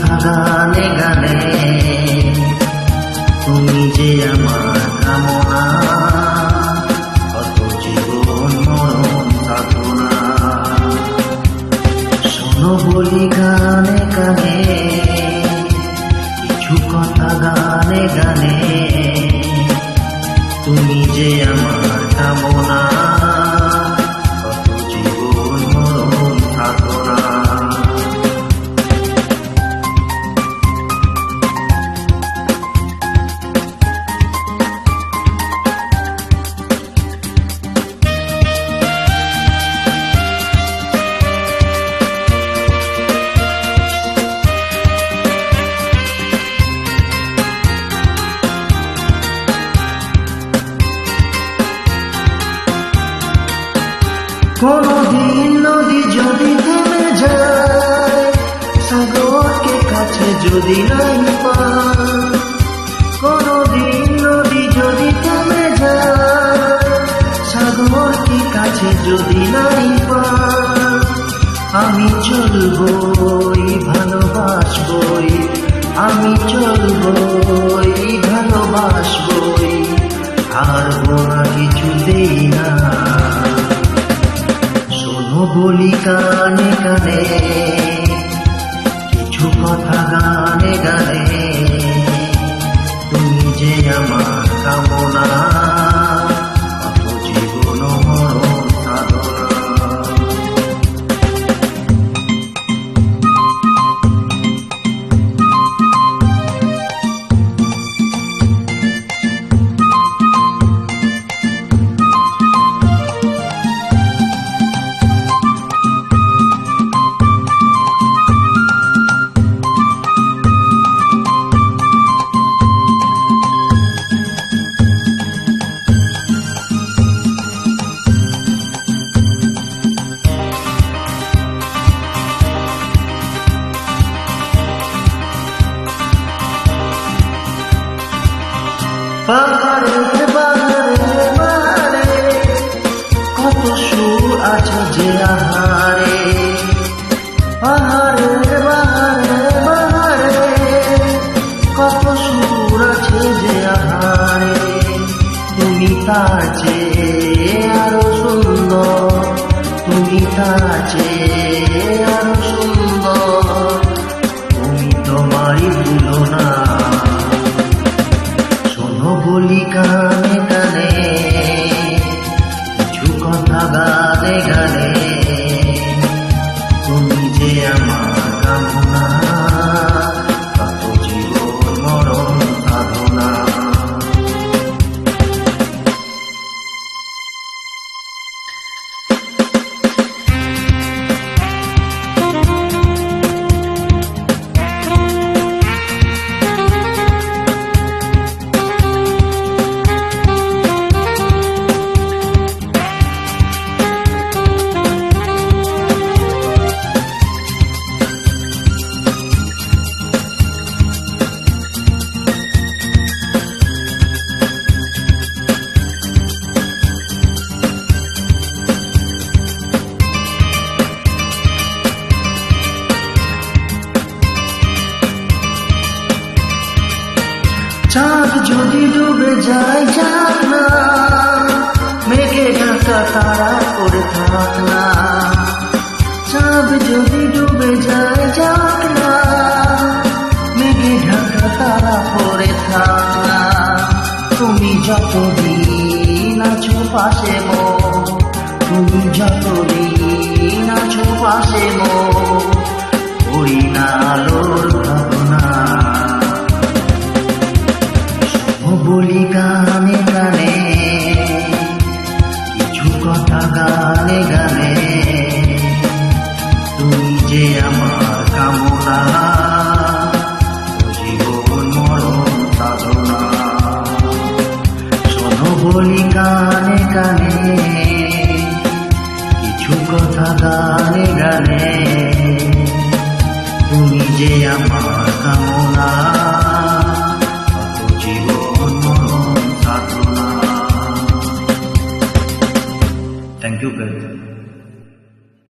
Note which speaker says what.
Speaker 1: কথা গানে গানে, তুমি যে আমার কামনা, কত জীবন মরণ সাধনা। শোনো বলি গানে গানে, কিছু কথা গানে গানে, তুমি যে আমার কামনা, কত জীবন মরণ সাধনা। কোনদিন নদী যদি থেমে যায়, সাগরকে কাছে যদি নাই পায়, কোনদিন নদী যদি থেমে যায়, সাগরকে কাছে যদি নাই পায়, আমি চলবই ভালোবাসবই, আমি চলবই ভালোবাসবই, হারবো না কিছুতেই না। বলি কানে কানে, কিছু কথা গানে গানে, তুমি যে আমার কামনা, কত জীবন মরণ সাধনা। পাহাড়ে বাহারে বাহারে, কত সুর আছে যে আহারে, পাহাড়ে বাহারে বাহারে, কত সুর আছে যে আহারে, তুমি তার চেয়ে আরো সুন্দর, তুমি তার চেয়ে আরো সুন্দর, তুমি তোমারই তুলনা। বলি কানে কানে, কিছু কথা গানে গানে, তুমি যে আমার কামনা, কত জীবন মরণ সাধনা। চাঁদ যদি ডুবে যায় যাক না, মেঘে ঢাকা তারা করে থাক না, চাঁদ যদি ডুবে যায় যাক না, মেঘে ঢাকা তারা করে থাক না, তুমি যতদিন আছো পাশে মো, তুমি যতদিন আছো পাশে মো, করি না আলোর ভাবনা। বলি গানে গানে, কিছু কথা গানে গানে, তুমি যে আমার কামনা, জীবন মরণ সাধনা। শোনো বলি গানে গানে, কিছু কথা গানে